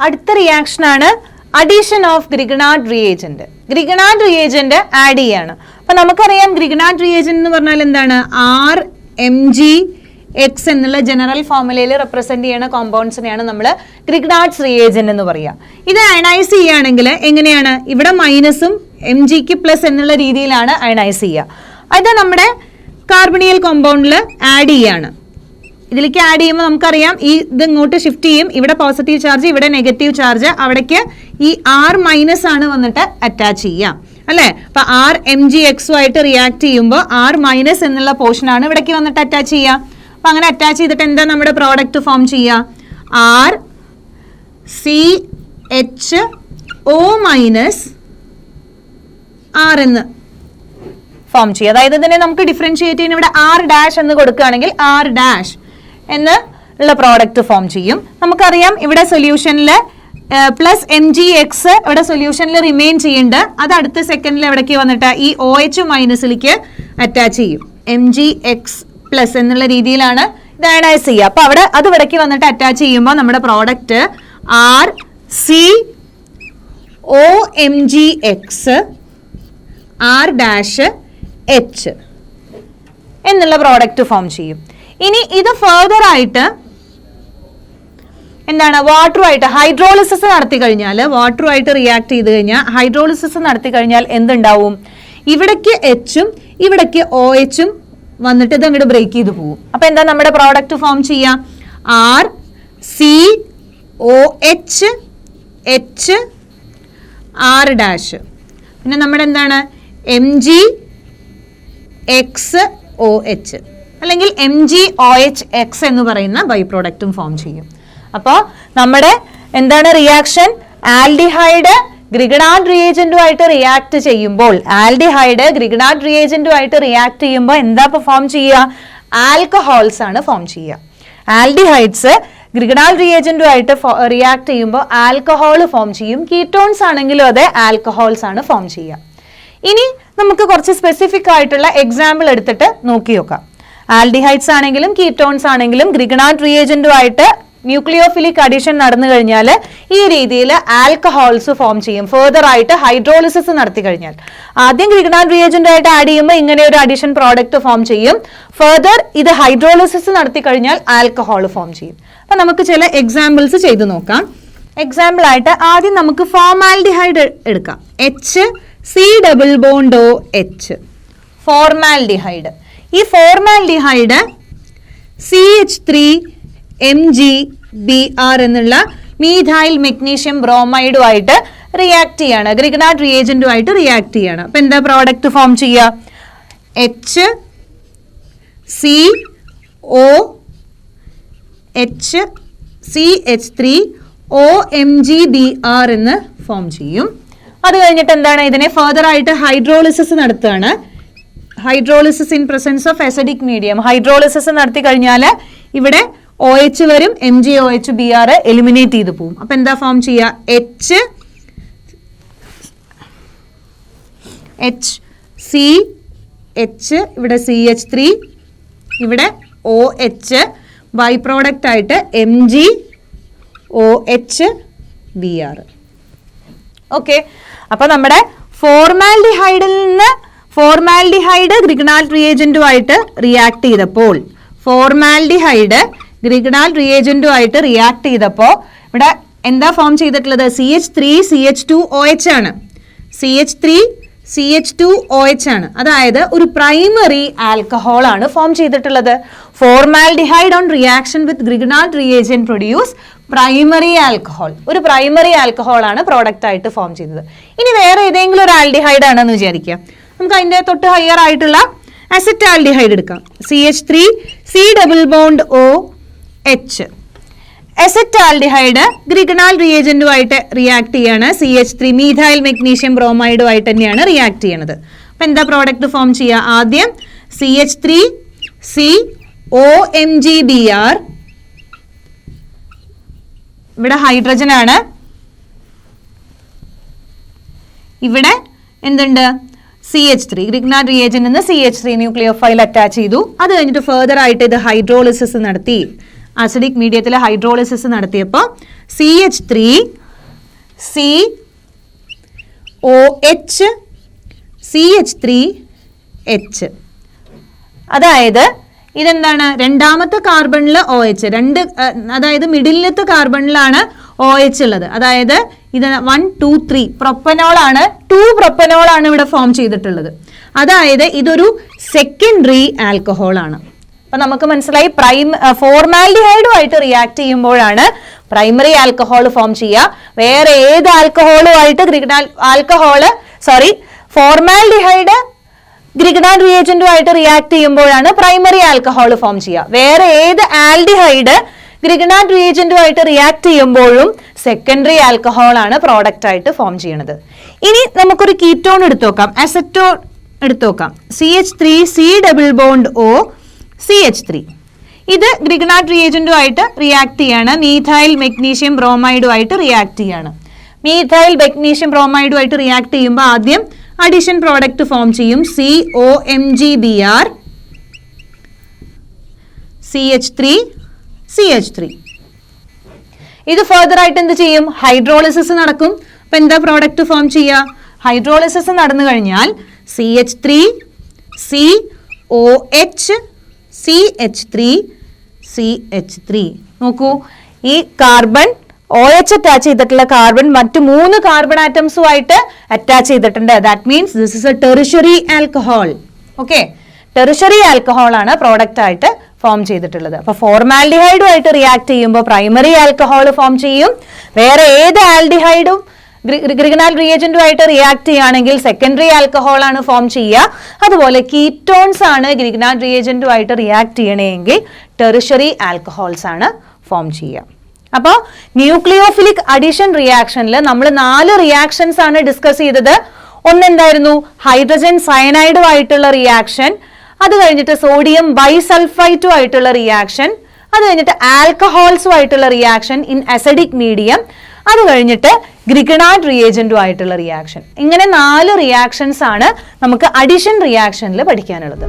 അടുത്ത റിയാക്ഷൻ ആണ് addition of Grignard reagent. Grignard reagent add ചെയ്യാണ്. അപ്പൊ നമുക്കറിയാം ഗ്രിഗ്നാർഡ് റിയേജന്റ് എന്ന് പറഞ്ഞാൽ എന്താണ്? RMgX എന്നുള്ള ജനറൽ ഫോർമുലയിൽ റെപ്രസെന്റ് ചെയ്യുന്ന കോമ്പൗണ്ട്സിനെയാണ് നമ്മൾ ഗ്രിഗ്നാർഡ്സ് റിയേജന്റ് എന്ന് പറയുക. ഇത് അയണൈസ് ചെയ്യുകയാണെങ്കിൽ എങ്ങനെയാണ്? ഇവിടെ മൈനസും Mgക്ക് പ്ലസ് എന്നുള്ള രീതിയിലാണ് അയണൈസ് ചെയ്യുക. അത് നമ്മുടെ കാർബണിയൽ കോമ്പൗണ്ടിൽ ആഡ് ചെയ്യാണ്. ഇതിലേക്ക് ആഡ് ചെയ്യുമ്പോൾ നമുക്കറിയാം ഇത് ഇങ്ങോട്ട് ഷിഫ്റ്റ് ചെയ്യും. ഇവിടെ പോസിറ്റീവ് ചാർജ്, ഇവിടെ നെഗറ്റീവ് ചാർജ്, അവിടേക്ക് ഈ R മൈനസ് ആണ് വന്നിട്ട് അറ്റാച്ച് ചെയ്യാം അല്ലേ? അപ്പൊ RMgX ആയിട്ട് റിയാക്ട് ചെയ്യുമ്പോൾ R മൈനസ് എന്നുള്ള പോർഷൻ ആണ് ഇവിടേക്ക് വന്നിട്ട് അറ്റാച്ച് ചെയ്യുക. അപ്പൊ അങ്ങനെ അറ്റാച്ച് ചെയ്തിട്ട് എന്താ നമ്മുടെ പ്രോഡക്റ്റ് ഫോം ചെയ്യുക? RCHO മൈനസ് R എന്ന് ഫോം ചെയ്യുക. അതായത് ഇതിനെ നമുക്ക് ഡിഫറൻഷിയേറ്റ് ചെയ്യുന്ന ഇവിടെ R' എന്ന് കൊടുക്കുകയാണെങ്കിൽ R' എന്നുള്ള പ്രോഡക്റ്റ് ഫോം ചെയ്യും. നമുക്കറിയാം ഇവിടെ സൊല്യൂഷനിൽ പ്ലസ് Mgx ഇവിടെ സൊല്യൂഷനിൽ റിമെയിൻ ചെയ്യുന്നുണ്ട്. അത് അടുത്ത സെക്കൻഡിൽ എവിടേക്ക് വന്നിട്ട് ഈ OH മൈനസിലേക്ക് അറ്റാച്ച് ചെയ്യും. Mgx പ്ലസ് എന്നുള്ള രീതിയിലാണ് ഇത് അയണൈസ് ചെയ്യുക. അപ്പൊ അവിടെ അത് ഇവിടേക്ക് വന്നിട്ട് അറ്റാച്ച് ചെയ്യുമ്പോൾ നമ്മുടെ പ്രോഡക്റ്റ് RCOMgX R' എന്നുള്ള പ്രോഡക്റ്റ് ഫോം ചെയ്യും. ഇനി ഇത് ഫർദർ ആയിട്ട് എന്താണ്? വാട്ടറുമായിട്ട് ഹൈഡ്രോളിസിസ് നടത്തി കഴിഞ്ഞാൽ, വാട്ടറുമായിട്ട് റിയാക്ട് ചെയ്ത് കഴിഞ്ഞാൽ, ഹൈഡ്രോളിസിസ് നടത്തി കഴിഞ്ഞാൽ എന്തുണ്ടാവും? ഇവിടേക്ക് Hഉം ഇവിടേക്ക് OHഉം വന്നിട്ട് ഇത് അങ്ങോട്ട് ബ്രേക്ക് ചെയ്ത് പോകും. അപ്പൊ എന്താ നമ്മുടെ പ്രോഡക്റ്റ് ഫോം ചെയ്യാം? RCOH H R'. പിന്നെ നമ്മുടെ എന്താണ്? MgXOH അല്ലെങ്കിൽ MgOHX എന്ന് പറയുന്ന ബൈ പ്രോഡക്റ്റും ഫോം ചെയ്യും. അപ്പോൾ നമ്മുടെ എന്താണ് റിയാക്ഷൻ? ആൽഡിഹൈഡ് ഗ്രിഗ്നാർഡ് റിയേജന്റുമായിട്ട് റിയാക്ട് ചെയ്യുമ്പോൾ, ആൽഡിഹൈഡ് ഗ്രിഗ്നാർഡ് റിയേജന്റുമായിട്ട് റിയാക്ട് ചെയ്യുമ്പോൾ എന്താ ഫോം ചെയ്യുക? ആൽക്കഹോൾസ് ആണ് ഫോം ചെയ്യുക. ആൽഡിഹൈഡ്സ് ഗ്രിഗ്നാർഡ് റിയേജന്റുമായിട്ട് റിയാക്ട് ചെയ്യുമ്പോൾ ആൽക്കഹോൾ ഫോം ചെയ്യും. കീറ്റോൺസ് ആണെങ്കിലും അതെ ആൽക്കഹോൾസ് ആണ് ഫോം ചെയ്യുക. ഇനി നമുക്ക് കുറച്ച് സ്പെസിഫിക് ആയിട്ടുള്ള എക്സാമ്പിൾ എടുത്തിട്ട് നോക്കി നോക്കാം. ആൽഡിഹൈഡ്സ് ആണെങ്കിലും കീറ്റോൺസ് ആണെങ്കിലും ഗ്രിഗ്നാർഡ് റിയേജന്റുമായിട്ട് ന്യൂക്ലിയോഫിലിക് അഡീഷൻ നടന്നു കഴിഞ്ഞാൽ ഈ രീതിയിൽ ആൽക്കഹോൾസ് ഫോം ചെയ്യും. ഫർദർ ആയിട്ട് ഹൈഡ്രോളിസിസ് നടത്തി കഴിഞ്ഞാൽ, ആദ്യം ഗ്രിഗ്നാർഡ് റിയേജന്റ് ആയിട്ട് ആഡ് ചെയ്യുമ്പോൾ ഇങ്ങനെ ഒരു അഡീഷൻ പ്രോഡക്റ്റ് ഫോം ചെയ്യും. ഫർദർ ഇത് ഹൈഡ്രോളിസിസ് നടത്തി കഴിഞ്ഞാൽ ആൽക്കഹോൾ ഫോം ചെയ്യും. അപ്പൊ നമുക്ക് ചില എക്സാമ്പിൾസ് ചെയ്തു നോക്കാം. എക്സാമ്പിൾ ആയിട്ട് ആദ്യം നമുക്ക് ഫോർമാൽഡിഹൈഡ് എടുക്കാം. HC≡OH formaldehyde. ഈ ഫോർമാൽഡിഹൈഡ് CH3MgBr എന്നുള്ള മീഥൈൽ മെഗ്നീഷ്യം ബ്രോമൈഡുമായിട്ട് റിയാക്ട് ചെയ്യാണ്. ഗ്രിഗ്നാർഡ് റിയേജന്റുമായിട്ട് റിയാക്ട് ചെയ്യാണ്. അപ്പൊ എന്താ പ്രോഡക്റ്റ് ഫോം ചെയ്യുക? HCOCH3OMgBr എന്ന് ഫോം ചെയ്യും. അത് കഴിഞ്ഞിട്ട് എന്താണ്? ഇതിനെ ഫർദർ ആയിട്ട് ഹൈഡ്രോളിസിസ് നടത്തുകയാണ്. Hydrolysis in presence of acidic medium. Hydrolysis നടത്തി കഴിഞ്ഞാൽ ഇവിടെ OH വരും, MgOHBr എലിമിനേറ്റ് ചെയ്ത് പോകും. അപ്പൊ എന്താ ഫോം ചെയ്യുക? HCH ഇവിടെ CH3 ഇവിടെ OH ബൈ പ്രോഡക്റ്റ് ആയിട്ട് MgOHBr. ഓക്കെ, അപ്പൊ നമ്മുടെ ഫോർമാൽഡിഹൈഡിൽ നിന്ന് ഫോർമാൽഡിഹൈഡ് ഗ്രിഗ്നാർഡ് റിയേജന്റുമായിട്ട് റിയാക്ട് ചെയ്തപ്പോൾ, ഫോർമാൽഡിഹൈഡ് ഗ്രിഗ്നാർഡ് റിയേജന്റുമായിട്ട് റിയാക്ട് ചെയ്തപ്പോൾ ഇവിടെ എന്താ ഫോം ചെയ്തിട്ടുള്ളത്? CH3CH2OH ആണ്. CH3CH2OH ആണ്. അതായത് ഒരു പ്രൈമറി ആൽക്കഹോൾ ആണ് ഫോം ചെയ്തിട്ടുള്ളത്. Formaldehyde on reaction with Grignard reagent produce primary alcohol. ഒരു പ്രൈമറി ആൽക്കഹോൾ ആണ് പ്രോഡക്റ്റ് ആയിട്ട് ഫോം ചെയ്തത്. ഇനി വേറെ ഏതെങ്കിലും ഒരു ആൽഡിഹൈഡ് ആണെന്ന് വിചാരിക്കുക. നമുക്ക് അതിന്റെ തൊട്ട് ഹയർ ആയിട്ടുള്ള അസെറ്റാൽഡിഹൈഡ് എടുക്കാം. CH3C≡OH. അസെറ്റാൽഡിഹൈഡ് ഗ്രിഗ്നാർഡ് റിയേജന്റുമായിട്ട് റിയാക്ട് ചെയ്യാണ്. CH3 മീഥൈൽ മെഗ്നീഷ്യം ബ്രോമൈഡുമായിട്ട് തന്നെയാണ് റിയാക്ട് ചെയ്യണത്. അപ്പൊ എന്താ പ്രോഡക്റ്റ് ഫോം ചെയ്യുക? ആദ്യം CH3COMgBr, ഇവിടെ ഹൈഡ്രജൻ ആണ്, ഇവിടെ എന്തുണ്ട്? CH3 ഗ്രിഗ്നാർഡ് റിയേജന്റ് നിന്ന് CH3 ന്യൂക്ലിയോഫൈൽ അറ്റാച്ച് ചെയ്തു. അത് കഴിഞ്ഞിട്ട് ഫർദർ ആയിട്ട് ഇത് ഹൈഡ്രോളിസിസ് നടത്തി. അസിഡിക് മീഡിയത്തിൽ ഹൈഡ്രോളിസിസ് നടത്തിയപ്പോൾ CH3 COH CH3H. അതായത് ഇതെന്താണ്, രണ്ടാമത്തെ കാർബണിൽ OH, അതായത് മിഡിലത്തെ കാർബണിലാണ് OH ഉള്ളത്. അതായത് ഇത് 1 2 3 പ്രൊപ്പനോൾ ആണ്, 2 പ്രൊപ്പനോൾ ആണ് ഇവിടെ ഫോം ചെയ്തിട്ടുള്ളത്. അതായത് ഇതൊരു സെക്കൻഡറി ആൽക്കഹോൾ ആണ്. അപ്പൊ നമുക്ക് മനസ്സിലായി ഫോർമാൽഡിഹൈഡുമായിട്ട് റിയാക്ട് ചെയ്യുമ്പോഴാണ് പ്രൈമറി ആൽക്കഹോൾ ഫോം ചെയ്യുക. വേറെ ഏത് ഫോർമാൽഡിഹൈഡ് ഗ്രിഗ്നാൻ റിയേജന്റുമായിട്ട് റിയാക്ട് ചെയ്യുമ്പോഴാണ് പ്രൈമറി ആൽക്കഹോൾ ഫോം ചെയ്യുക. വേറെ ഏത് ആൽഡിഹൈഡ് ഗ്രിഗ്നാൻ റിയേജന്റുമായിട്ട് റിയാക്ട് ചെയ്യുമ്പോഴും സെക്കൻഡറി ആൽക്കഹോൾ ആണ് പ്രോഡക്റ്റ് ആയിട്ട് ഫോം ചെയ്യുന്നത്. ഇനി നമുക്കൊരു കീറ്റോൺ എടുത്തു നോക്കാം, അസറ്റോൺ എടുത്തു നോക്കാം. CH3C double bond O CH3. ഇത് ഗ്രിഗ്നാൻ റിയേജന്റുമായിട്ട് റിയാക്ട് ചെയ്യാണ്, മീഥൈൽ മെഗ്നീഷ്യം ബ്രോമൈഡുമായിട്ട് റിയാക്ട് ചെയ്യാണ്. മീഥൈൽ മെഗ്നീഷ്യം ബ്രോമൈഡുമായിട്ട് റിയാക്ട് ചെയ്യുമ്പോൾ ആദ്യം അഡിഷൻ പ്രോഡക്റ്റ് ഫോം ചെയ്യും, COMgBr CH3. ഇത് ഫർദർ ആയിട്ട് എന്ത് ചെയ്യും, ഹൈഡ്രോളിസിസ് നടക്കും. അപ്പൊ എന്താ പ്രോഡക്റ്റ് ഫോം ചെയ്യുക, ഹൈഡ്രോളിസിസ് നടന്നു കഴിഞ്ഞാൽ CH3 COH CH3. നോക്കൂ, ഈ കാർബൺ OH അറ്റാച്ച് ചെയ്തിട്ടുള്ള കാർബൺ മറ്റു 3 കാർബൺ ആറ്റംസുമായിട്ട് അറ്റാച്ച് ചെയ്തിട്ടുണ്ട്. That means this is A tertiary alcohol. Okay, tertiary alcohol ആണ് പ്രോഡക്റ്റ് ആയിട്ട് ഫോം ചെയ്തിട്ടുള്ളത്. അപ്പൊ ഫോർമാൽഡിഹൈഡുമായിട്ട് റിയാക്ട് ചെയ്യുമ്പോൾ പ്രൈമറി ആൽക്കഹോൾ ഫോം ചെയ്യും. വേറെ ഏത് ആൽഡിഹൈഡും ഗ്രിഗ്നാൻ റിയേജന്റുമായിട്ട് റിയാക്ട് ചെയ്യുകയാണെങ്കിൽ സെക്കൻഡറി ആൽക്കഹോൾ ആണ് ഫോം ചെയ്യുക. അതുപോലെ കീറ്റോൺസ് ആണ് ഗ്രിഗ്നാൻ റിയേജന്റുമായിട്ട് റിയാക്ട് ചെയ്യണമെങ്കിൽ ടെറിഷറി ആൽക്കഹോൾസ് ആണ് ഫോം ചെയ്യുക. അപ്പോൾ ന്യൂക്ലിയോഫിലിക് അഡിഷൻ റിയാക്ഷനിൽ നമ്മൾ 4 റിയാക്ഷൻസ് ആണ് ഡിസ്കസ് ചെയ്തത്. ഒന്നെന്തായിരുന്നു, ഹൈഡ്രജൻ സയനൈഡുമായിട്ടുള്ള റിയാക്ഷൻ. അത് കഴിഞ്ഞിട്ട് സോഡിയം ബൈസൾഫൈറ്റുമായിട്ടുള്ള റിയാക്ഷൻ. അത് കഴിഞ്ഞിട്ട് ആൽക്കഹോൾസുമായിട്ടുള്ള റിയാക്ഷൻ ഇൻ അസിഡിക് മീഡിയം. അത് കഴിഞ്ഞിട്ട് ഗ്രിഗ്നാൻ റിയേജന്റുമായിട്ടുള്ള റിയാക്ഷൻ. ഇങ്ങനെ 4 റിയാക്ഷൻസ് ആണ് നമുക്ക് അഡിഷൻ റിയാക്ഷനിൽ പഠിക്കാനുള്ളത്.